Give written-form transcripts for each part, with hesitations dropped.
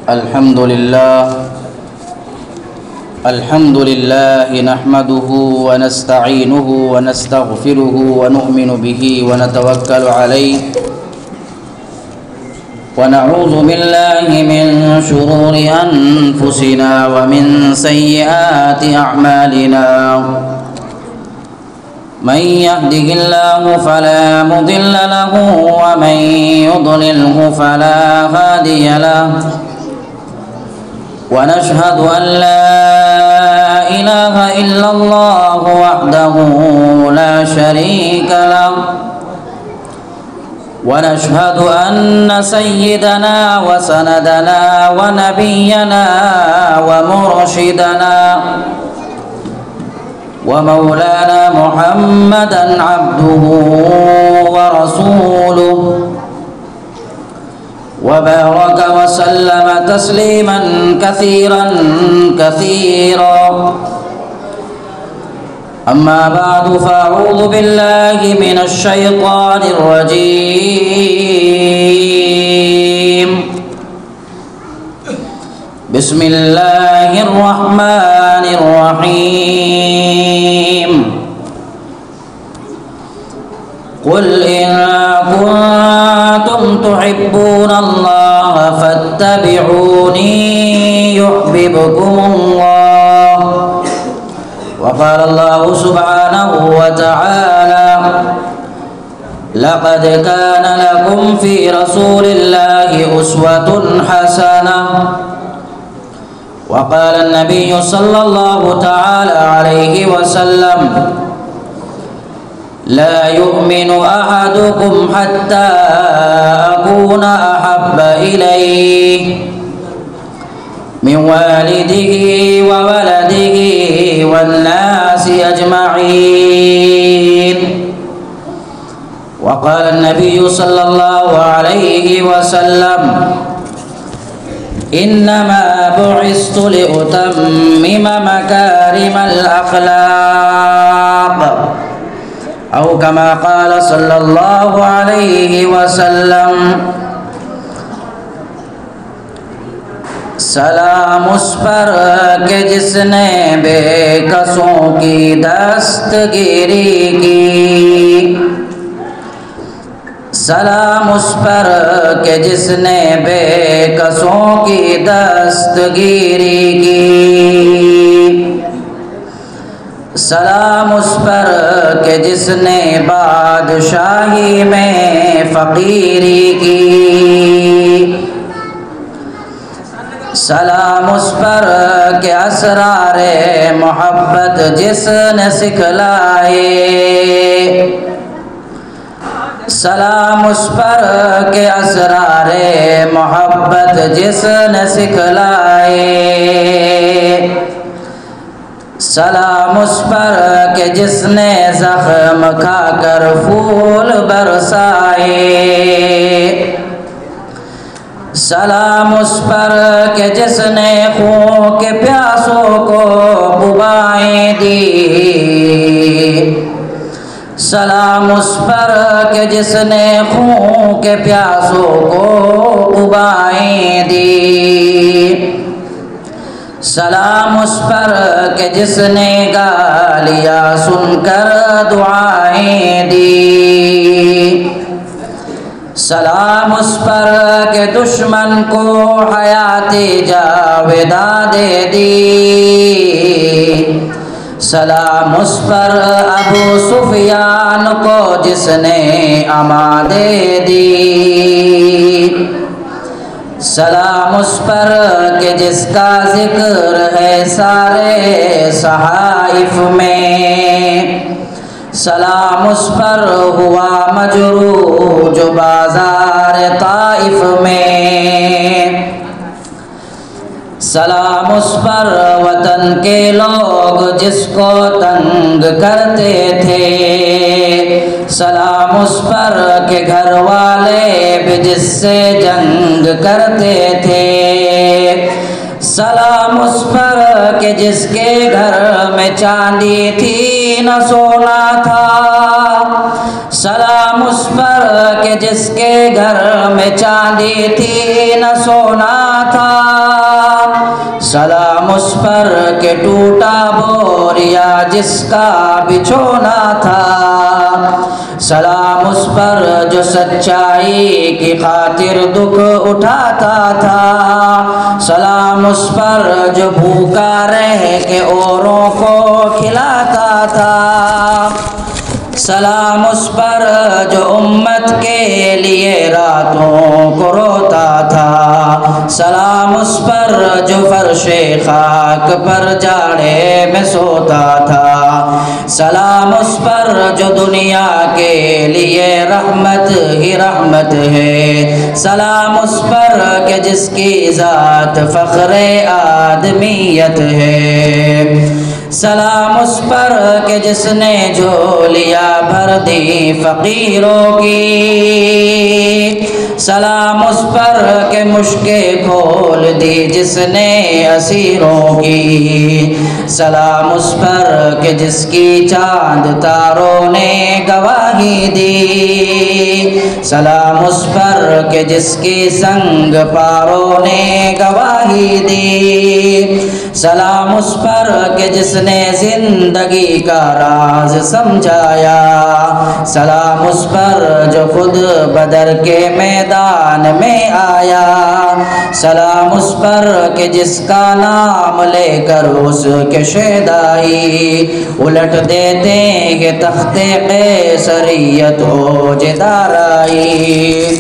الحمد لله نحمده ونستعينه ونستغفره ونؤمن به ونتوكل عليه ونعوذ بالله من شرور أنفسنا ومن سيئات أعمالنا من يهده الله فلا مضل له ومن يضلله فلا هادي له ونشهد أن لا إله إلا الله وحده لا شريك له ونشهد أن سيدنا وسندنا ونبينا ومرشدنا ومولانا محمدا عبده ورسوله وبارك وسلم تسليما كثيرا أما بعد فأعوذ بالله من الشيطان الرجيم بسم الله الرحمن الرحيم قل إن كنتم تحبون الله فاتبعوني يحببكم الله وقال الله سبحانه وتعالى لقد كان لكم في رسول الله أسوة حسنة وقال النبي صلى الله تعالى عليه وسلم لا يؤمن أحدكم حتى أكون أحب إليه من والده وولده والناس أجمعين وقال النبي صلى الله عليه وسلم إنما بعثت لأتمم مكارم الأخلاق أو كما قال صلى الله عليه وسلم سلام اس پر کہ جس نے بے کسوں کی دستگیری کی سلام اس پر کہ جس نے بے کسوں کی دستگیری کی سلام اس پر کہ جس نے بادشاہی میں فقیری کی سلام اس پر کہ اسرار محبت جس نے سکھلائے سلام اس پر کہ اسرار محبت جس نے سکھلائے سلام اس پر کہ جس نے زخم کھا کر پھول برسائے سلام اس پر کہ جس نے خون کے پیاسوں کو ببائیں دی سلام اس پر کہ جس نے خون کے پیاسوں کو ببائیں دی سلام اس پر کہ جس نے گالیاں سن کر دعائیں دی سلام اس پر کہ دشمن کو حیات جاودہ دے دی سلام اس پر ابو سفیان کو جس نے اما دے دی سلام اس پر کہ جس کا ذکر ہے سارے صحائف میں سلام اس پر ہوا مجروح جو بازار طائف میں سلام اس پر وطن کے لوگ جس کو تنگ کرتے تھے سلام اس پر کہ گھر والے بھی جس سے جنگ کرتے تھے سلام اس پر کہ جس کے گھر میں چاندی تھی نہ سونا تھا سلام اس پر کہ جس کے گھر میں چاندی تھی نہ سونا تھا سلام اس پر کہ ٹوٹا بوریا جس کا بچھونا تھا، سلام اس پر جو سچائی کی خاطر دکھ اٹھاتا تھا، سلام اس پر جو بھوکا رہ کے اوروں کو کھلاتا تھا، سلام اس پر جو امت کے لیے راتوں کو روتا تھا، سلام اس پر جو فرش خاک پر جاڑے میں سوتا تھا، سلام اس پر جو دنیا کے لیے رحمت ہی رحمت ہے، سلام اس پر کہ جس کی ذات فخر آدمیت ہے، سلام اس پر کہ جس نے جھولیاں بھر دی فقیروں کی، سلام اس پر کہ مشکیں کھول دی جس نے اسیروں کی، سلام اس پر کہ جس کی چاند تاروں نے گواہی دی، سلام اس پر کہ جس کی سنگ پاروں نے گواہی دی، سلام اس پر کہ جس نے زندگی کا راز سمجھایا، سلام اس پر جو خود بدر کے میدان میں آیا، سلام اس پر کہ جس کا نام لے کر اس کے شہدائی الٹ دیتے کہ تخت قیصریت ہو جدارائی،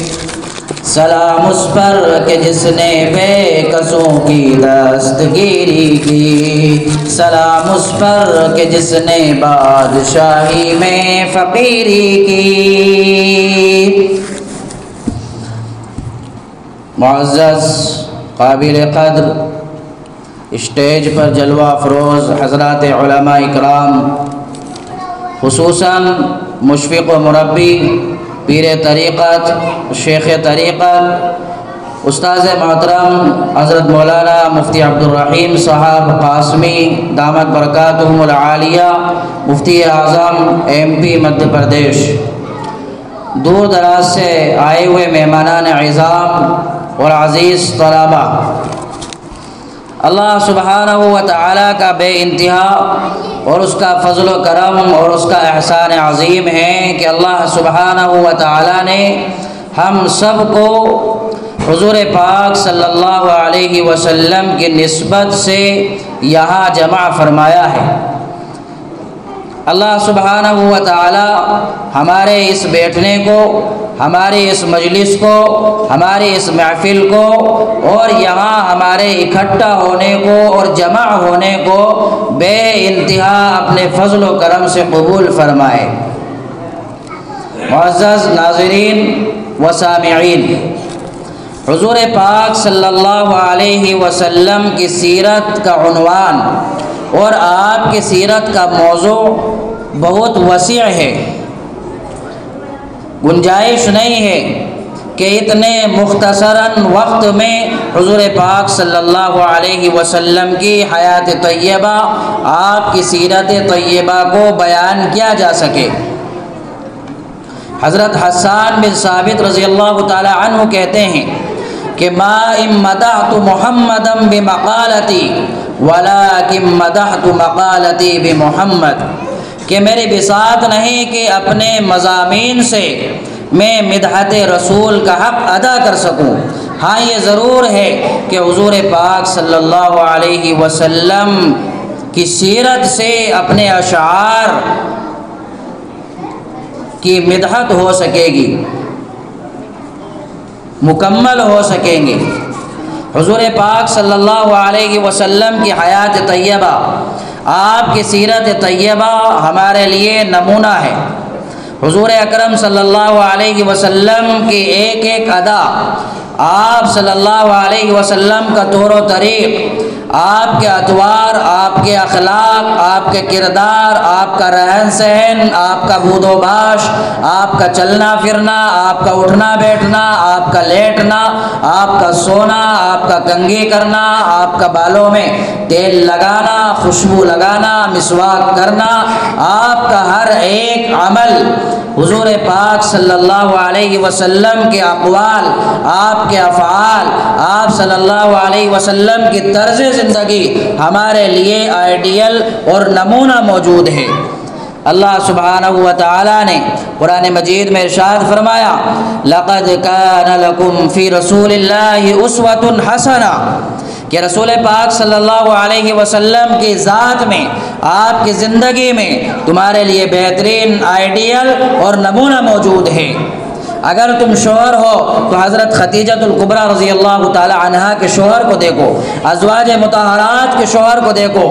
سلام اس پر کہ جس نے بے کسوں کی دستگیری کی، سلام اس پر کہ جس نے بادشاہی میں فقیری کی۔ معزز قابل قدر اسٹیج پر جلوہ افروز حضرات علماء اکرام، خصوصاً مشفق و مربی پیر طریقت شیخ طریقت استاذ محترم حضرت مولانا مفتی عبدالرحیم صاحب قاسمی دامت برکاتہم العالیہ، مفتی اعظم MP مدھیہ پردیش، دور دراز سے آئے ہوئے مہمانان اعظام اور عزیز طلباء، اللہ سبحانہ و تعالیٰ کا بے انتہا اور اس کا فضل و کرم اور اس کا احسان عظیم ہے کہ اللہ سبحانہ و تعالیٰ نے ہم سب کو حضور پاک صلی اللہ علیہ وسلم کی نسبت سے یہاں جمع فرمایا ہے۔ اللہ سبحانہ و تعالیٰ ہمارے اس بیٹھنے کو، ہماری اس مجلس کو، ہماری اس محفل کو اور یہاں ہمارے اکٹھا ہونے کو اور جمع ہونے کو بے انتہا اپنے فضل و کرم سے قبول فرمائے۔ معزز ناظرین و سامعین، حضور پاک صلی اللہ علیہ وسلم کی سیرت کا عنوان اور آپ کی سیرت کا موضوع بہت وسیع ہے، گنجائش نہیں ہے کہ اتنے مختصراً وقت میں حضور پاک صلی اللہ علیہ وسلم کی حیات طیبہ، آپ کی سیرت طیبہ کو بیان کیا جا سکے۔ حضرت حسان بن ثابت رضی اللہ تعالی عنہ کہتے ہیں کہ ما ان مدحت محمدا بمقالتی ولکن مدحت مقالتی بمحمد، کہ میری بساط نہیں کہ اپنے مضامین سے میں مدحت رسول کا حق ادا کر سکوں، ہاں یہ ضرور ہے کہ حضور پاک صلی اللہ علیہ وسلم کی سیرت سے اپنے اشعار کی مدحت ہو سکے گی، مکمل ہو سکیں گے۔ حضور پاک صلی اللہ علیہ وسلم کی حیات طیبہ، آپ کی سیرت طیبہ ہمارے لیے نمونہ ہے۔ حضور اکرم صلی اللہ علیہ وسلم کی ایک ایک ادا، آپ صلی اللہ علیہ وسلم کا طور و طریق، آپ کے اطوار، آپ کے اخلاق، آپ کے کردار، آپ کا رہن سہن، آپ کا بود و باش، آپ کا چلنا پھرنا، آپ کا اٹھنا بیٹھنا، آپ کا لیٹنا، آپ کا سونا، آپ کا کنگھی کرنا، آپ کا بالوں میں تیل لگانا، خوشبو لگانا، مسواک کرنا، آپ کا ہر ایک عمل حضور پاک صلی اللہ علیہ وسلم کے اقوال، آپ کے افعال، آپ صلی اللہ علیہ وسلم کی طرز زندگی ہمارے لیے آئیڈیل اور نمونہ موجود ہے۔ اللہ سبحانہ و تعالیٰ نے قرآن مجید میں ارشاد فرمایا، لَقَدْ كَانَ لَكُمْ فِي رَسُولِ اللَّهِ أُسْوَةٌ حَسَنَةٌ، کہ رسول پاک صلی اللہ علیہ وسلم کی ذات میں، آپ کی زندگی میں تمہارے لیے بہترین آئیڈیل اور نمونہ موجود ہے۔ اگر تم شوہر ہو تو حضرت خدیجہ الکبریٰ رضی اللہ تعالی عنہا کے شوہر کو دیکھو، ازواج مطہرات کے شوہر کو دیکھو،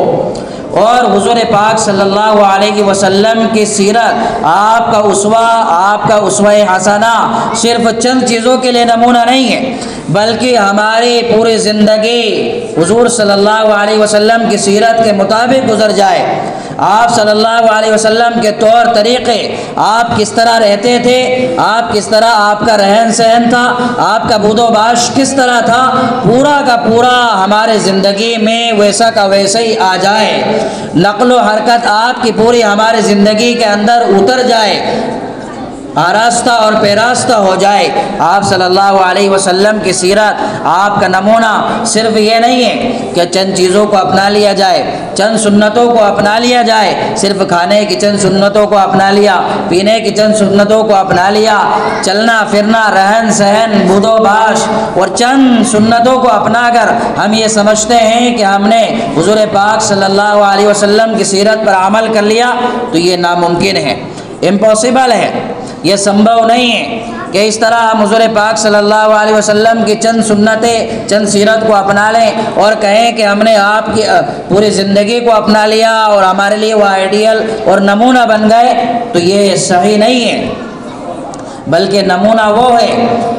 اور حضور پاک صلی اللہ علیہ وسلم کی سیرت، آپ کا اسوہ حسنہ صرف چند چیزوں کے لیے نمونہ نہیں ہے، بلکہ ہماری پوری زندگی حضور صلی اللہ علیہ وسلم کی سیرت کے مطابق گزر جائے۔ آپ صلی اللہ علیہ وسلم کے طور طریقے، آپ کس طرح رہتے تھے، آپ کس طرح آپ کا رہن سہن تھا، آپ کا بود و باش کس طرح تھا، پورا کا پورا ہمارے زندگی میں ویسا کا ویسا ہی آ جائے، نقل و حرکت آپ کی پوری ہمارے زندگی کے اندر اتر جائے، آراستہ اور پیراستہ ہو جائے۔ آپ صلی اللہ علیہ وسلم کی سیرت، آپ کا نمونہ صرف یہ نہیں ہے کہ چند چیزوں کو اپنا لیا جائے، چند سنتوں کو اپنا لیا جائے، صرف کھانے کی چند سنتوں کو اپنا لیا، پینے کی چند سنتوں کو اپنا لیا، چلنا پھرنا، رہن سہن، بود و باش اور چند سنتوں کو اپنا کر ہم یہ سمجھتے ہیں کہ ہم نے حضور پاک صلی اللہ علیہ وسلم کی سیرت پر عمل کر لیا، تو یہ ناممکن ہے، امپاسبل ہے، یہ سمبھو نہیں ہے کہ اس طرح ہم حضور پاک صلی اللہ علیہ وسلم کی چند سنتیں، چند سیرت کو اپنا لیں اور کہیں کہ ہم نے آپ کی پوری زندگی کو اپنا لیا اور ہمارے لیے وہ آئیڈیل اور نمونہ بن گئے، تو یہ صحیح نہیں ہے، بلکہ نمونہ وہ ہے۔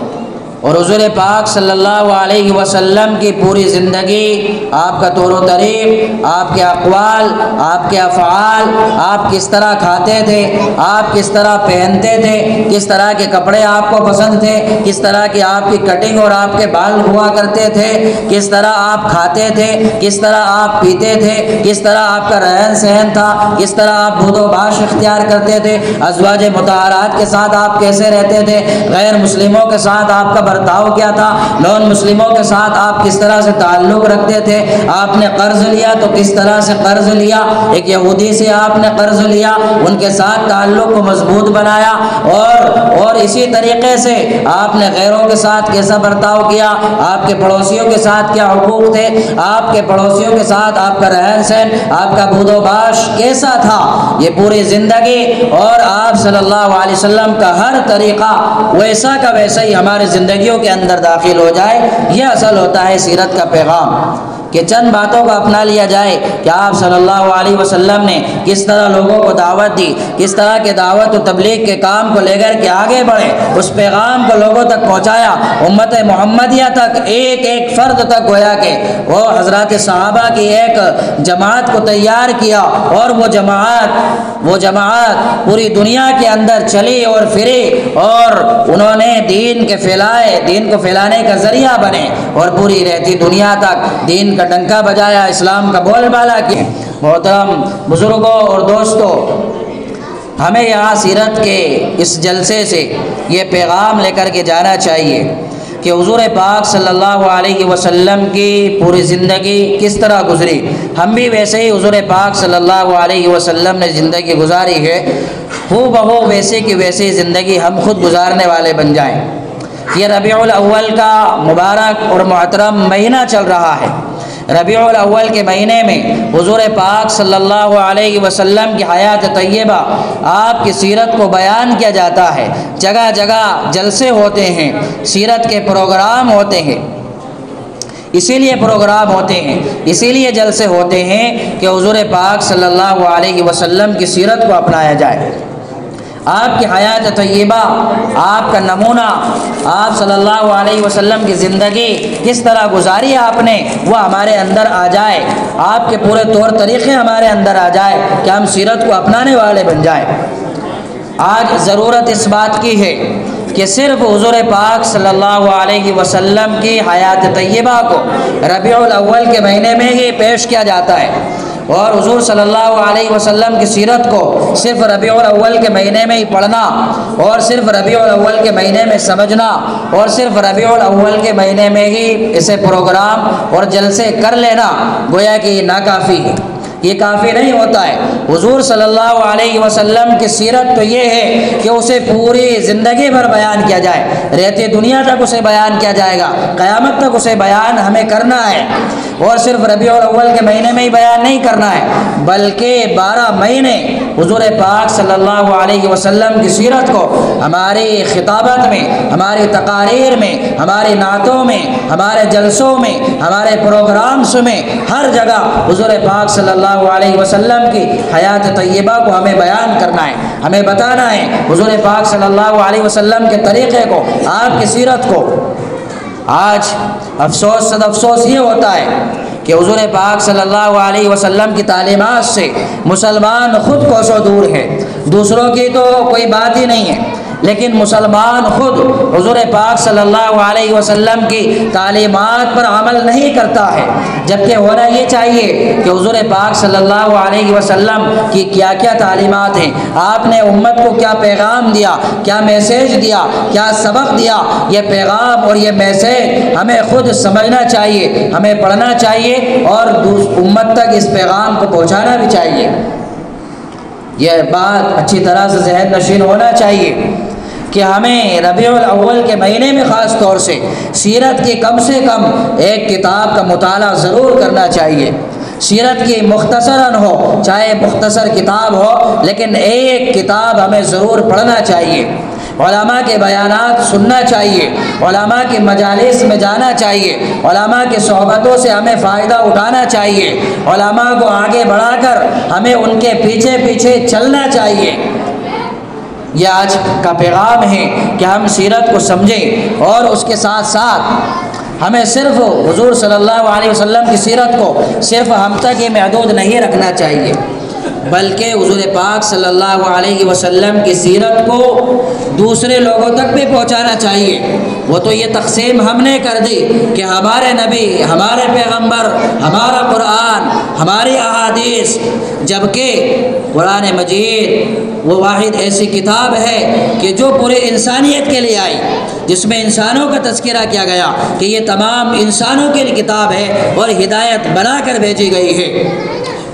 اور حضور پاک صلی اللہ علیہ وسلم کی پوری زندگی، آپ کا طور و طریق، آپ کے اقوال، آپ کے افعال، آپ کس طرح کھاتے تھے، آپ کس طرح پہنتے تھے، کس طرح کے کپڑے آپ کو پسند تھے، کس طرح کی آپ کی کٹنگ اور آپ کے بال ہوا کرتے تھے، کس طرح آپ کھاتے تھے، کس طرح آپ پیتے تھے، کس طرح آپ کا رہن سہن تھا، کس طرح آپ بود و باش اختیار کرتے تھے، ازواج مطہرات کے ساتھ آپ کیسے رہتے تھے، غیر مسلموں کے ساتھ آپ کا برتاؤ کیا تھا، نون مسلموں کے ساتھ آپ کس طرح سے تعلق رکھتے تھے، آپ نے قرض لیا تو کس طرح سے قرض لیا، ایک یہودی سے آپ نے قرض لیا، ان کے ساتھ تعلق کو مضبوط بنایا، اور اسی طریقے سے آپ نے غیروں کے ساتھ کیسا برتاؤ کیا، آپ کے پڑوسیوں کے ساتھ کیا حقوق تھے، آپ کے پڑوسیوں کے ساتھ آپ کا رہن سہن، آپ کا بود و باش کیسا تھا، یہ پوری زندگی اور آپ صلی اللہ علیہ وسلم کا ہر طریقہ ویسا کا ویسا ہی ہمارے زندگیوں کے اندر داخل ہو جائے۔ یہ اصل ہوتا ہے سیرت کا پیغام، کہ چند باتوں کو اپنا لیا جائے کہ آپ صلی اللہ علیہ وسلم نے کس طرح لوگوں کو دعوت دی، کس طرح کے دعوت و تبلیغ کے کام کو لے کر کے آگے بڑھے، اس پیغام کو لوگوں تک پہنچایا، امت محمدیہ تک، ایک ایک فرد تک، گویا کہ وہ حضرات صحابہ کی ایک جماعت کو تیار کیا، اور وہ جماعت پوری دنیا کے اندر چلی اور پھری، اور انہوں نے دین کو پھیلانے کا ذریعہ بنے، اور پوری رہتی دنیا تک دین کا ڈنکا بجایا، اسلام کا بول بالا کیا۔ محترم بزرگوں اور دوستوں، ہمیں یہاں سیرت کے اس جلسے سے یہ پیغام لے کر کے جانا چاہیے کہ حضور پاک صلی اللہ علیہ وسلم کی پوری زندگی کس طرح گزری، ہم بھی ویسے ہی حضور پاک صلی اللہ علیہ وسلم نے زندگی گزاری ہے، ہو بہو ویسے کی ویسے زندگی ہم خود گزارنے والے بن جائیں۔ یہ ربیع الاول کا مبارک اور محترم مہینہ چل رہا ہے۔ ربیع الاول کے مہینے میں حضور پاک صلی اللہ علیہ وسلم کی حیات طیبہ، آپ کی سیرت کو بیان کیا جاتا ہے، جگہ جگہ جلسے ہوتے ہیں، سیرت کے پروگرام ہوتے ہیں، اسی لیے پروگرام ہوتے ہیں، اسی لیے جلسے ہوتے ہیں کہ حضور پاک صلی اللہ علیہ وسلم کی سیرت کو اپنایا جائے۔ آپ کی حیات طیبہ، آپ کا نمونہ، آپ صلی اللہ علیہ وسلم کی زندگی کس طرح گزاری آپ نے، وہ ہمارے اندر آ جائے، آپ کے پورے طور طریقے ہمارے اندر آ جائے کہ ہم سیرت کو اپنانے والے بن جائیں۔ آج ضرورت اس بات کی ہے کہ صرف حضور پاک صلی اللہ علیہ وسلم کی حیات طیبہ کو ربیع الاول کے مہینے میں ہی پیش کیا جاتا ہے، اور حضور صلی اللہ علیہ وسلم کی سیرت کو صرف ربیع الاول کے مہینے میں ہی پڑھنا اور صرف ربیع الاول کے مہینے میں سمجھنا اور صرف ربیع الاول کے مہینے میں ہی اسے پروگرام اور جلسے کر لینا گویا کہ یہ ناکافی ہے، یہ کافی نہیں ہوتا ہے۔ حضور صلی اللہ علیہ وسلم کی سیرت تو یہ ہے کہ اسے پوری زندگی بھر بیان کیا جائے، رہتی دنیا تک اسے بیان کیا جائے گا، قیامت تک اسے بیان ہمیں کرنا ہے، اور صرف ربیع الاول کے مہینے میں ہی بیان نہیں کرنا ہے بلکہ 12 مہینے حضور پاک صلی اللہ علیہ وسلم کی سیرت کو ہماری خطابت میں، ہماری تقاریر میں، ہماری نعتوں میں، ہمارے جلسوں میں، ہمارے پروگرامز میں، ہر جگہ حضور پاک صلی اللہ علیہ وسلم کی حیات طیبہ کو ہمیں بیان کرنا ہے، ہمیں بتانا ہے حضور پاک صلی اللہ علیہ وسلم کے طریقے کو، آپ کی سیرت کو۔ آج افسوس صد افسوس یہ ہوتا ہے کہ حضور پاک صلی اللہ علیہ وسلم کی تعلیمات سے مسلمان خود کوسوں دور ہے، دوسروں کی تو کوئی بات ہی نہیں ہے، لیکن مسلمان خود حضور پاک صلی اللہ علیہ وسلم کی تعلیمات پر عمل نہیں کرتا ہے، جبکہ ہونا یہ چاہیے کہ حضور پاک صلی اللہ علیہ وسلم کی کیا کیا تعلیمات ہیں، آپ نے امت کو کیا پیغام دیا، کیا میسیج دیا، کیا سبق دیا، یہ پیغام اور یہ میسیج ہمیں خود سمجھنا چاہیے، ہمیں پڑھنا چاہیے اور امت تک اس پیغام کو پہنچانا بھی چاہیے۔ یہ بات اچھی طرح سے ذہن نشین ہونا چاہیے کہ ہمیں ربیع الاول کے مہینے میں خاص طور سے سیرت کی کم سے کم ایک کتاب کا مطالعہ ضرور کرنا چاہیے۔ سیرت کی مختصراً ہو، چاہے مختصر کتاب ہو، لیکن ایک کتاب ہمیں ضرور پڑھنا چاہیے، علماء کے بیانات سننا چاہیے، علماء کی مجالس میں جانا چاہیے، علماء کی صحبتوں سے ہمیں فائدہ اٹھانا چاہیے، علماء کو آگے بڑھا کر ہمیں ان کے پیچھے پیچھے چلنا چاہیے۔ یہ آج کا پیغام ہے کہ ہم سیرت کو سمجھیں اور اس کے ساتھ ساتھ ہمیں صرف حضور صلی اللہ علیہ وسلم کی سیرت کو صرف ہم تک ہی محدود نہیں رکھنا چاہیے، بلکہ حضور پاک صلی اللہ علیہ وسلم کی سیرت کو دوسرے لوگوں تک بھی پہنچانا چاہیے۔ وہ تو یہ تقسیم ہم نے کر دی کہ ہمارے نبی، ہمارے پیغمبر، ہمارا قرآن، ہماری احادیث، جبکہ قرآن مجید وہ واحد ایسی کتاب ہے کہ جو پورے انسانیت کے لیے آئی، جس میں انسانوں کا تذکرہ کیا گیا کہ یہ تمام انسانوں کے لیے کتاب ہے اور ہدایت بنا کر بھیجی گئی ہے۔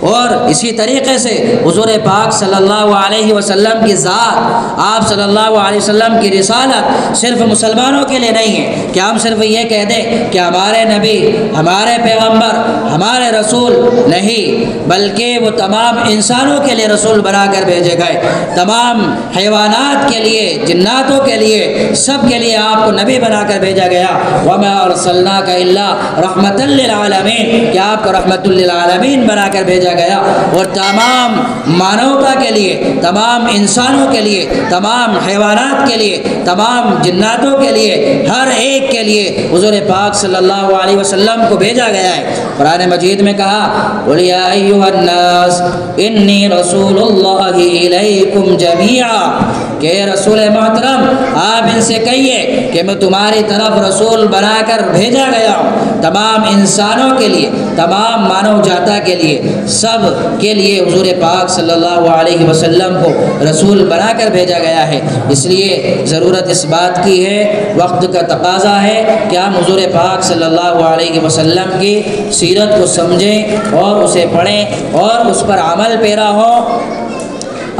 اور اسی طریقے سے حضور پاک صلی اللہ علیہ وسلم کی ذات، آپ صلی اللہ علیہ وسلم کی رسالت صرف مسلمانوں کے لیے نہیں ہے کہ ہم صرف یہ کہہ دیں کہ ہمارے نبی، ہمارے پیغمبر، ہمارے رسول، نہیں، بلکہ وہ تمام انسانوں کے لیے رسول بنا کر بھیجے گئے، تمام حیوانات کے لیے، جناتوں کے لیے، سب کے لیے آپ کو نبی بنا کر بھیجا گیا۔ وَمَا أَرْسَلْنَاكَ إِلَّا رَحْمَةً لِّلْعَالَمِينَ، کہ آپ کو رحمت للعالمین بنا کر بھیجا گیا، اور تمام مانوتا کے لیے، تمام انسانوں کے لیے، تمام حیوانات کے لیے، تمام جناتوں کے لیے، ہر ایک کے لیے حضور پاک صلی اللہ علیہ وسلم کو بھیجا گیا ہے۔ قرآن مجید میں کہا قُلْ يَا أَيُّهَا النَّاسُ إِنِّي رَسُولُ اللَّهِ إِلَيْكُمْ جَمِيعًا، کہ رسول محترم آپ ان سے کہیے کہ میں تمہاری طرف رسول بنا کر بھیجا گیا ہوں، تمام انسانوں کے لیے، تمام مانو جاتا کے لیے، سب کے لیے حضور پاک صلی اللہ علیہ وسلم کو رسول بنا کر بھیجا گیا ہے۔ اس لیے ضرورت اس بات کی ہے، وقت کا تقاضا ہے کہ ہم حضور پاک صلی اللہ علیہ وسلم کی سیرت کو سمجھیں اور اسے پڑھیں اور اس پر عمل پیرا ہو۔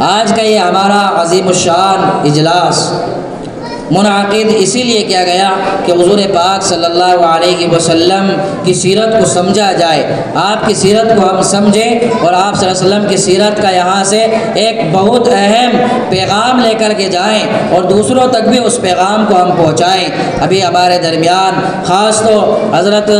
آج کا یہ ہمارا عظیم الشان اجلاس منعقد اسی لیے کیا گیا کہ حضور پاک صلی اللہ علیہ وسلم کی سیرت کو سمجھا جائے، آپ کی سیرت کو ہم سمجھیں اور آپ صلی اللہ علیہ وسلم کی سیرت کا یہاں سے ایک بہت اہم پیغام لے کر کے جائیں اور دوسروں تک بھی اس پیغام کو ہم پہنچائیں۔ ابھی ہمارے درمیان خاص تو حضرت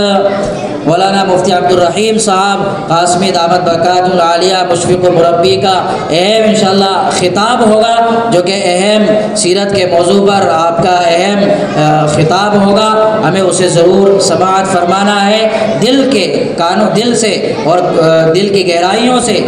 مولانا مفتی عبدالرحیم صاحب قاسمی دامت برکاتہ العالیہ مشفق و مربی کا اہم انشاءاللہ خطاب ہوگا، جو کہ اہم سیرت کے موضوع پر آپ کا اہم خطاب ہوگا، ہمیں اسے ضرور سماعت فرمانا ہے، دل کے کانوں، دل سے اور دل کی گہرائیوں سے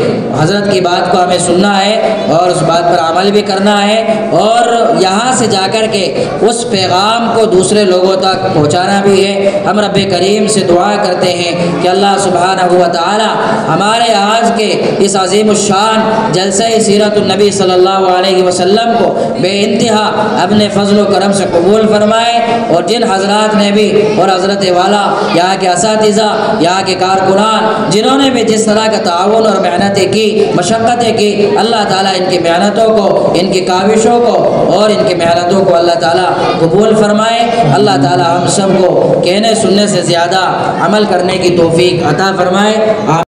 حضرت کی بات کو ہمیں سننا ہے اور اس بات پر عمل بھی کرنا ہے، اور یہاں سے جا کر کے اس پیغام کو دوسرے لوگوں تک پہنچانا بھی ہے۔ ہم رب کریم سے دعا کرتے کرتے ہیں کہ اللہ سبحانہ و تعالی ہمارے آج کے اس عظیم الشان جلسہ سیرت النبی صلی اللہ علیہ وسلم کو بے انتہا اپنے فضل و کرم سے قبول فرمائے، اور جن حضرات نے بھی اور حضرت والا یہاں کے اساتذہ یہاں کے کارکنان جنہوں نے بھی جس طرح کا تعاون اور محنتیں کی مشقتیں کی، اللہ تعالیٰ ان کی محنتوں کو ان کی کاوشوں کو اور ان کی محنتوں کو اللہ تعالیٰ قبول فرمائے۔ اللہ تعالیٰ ہم سب کو کہنے سننے سے زیادہ عمل کرنے کی توفیق عطا فرمائے۔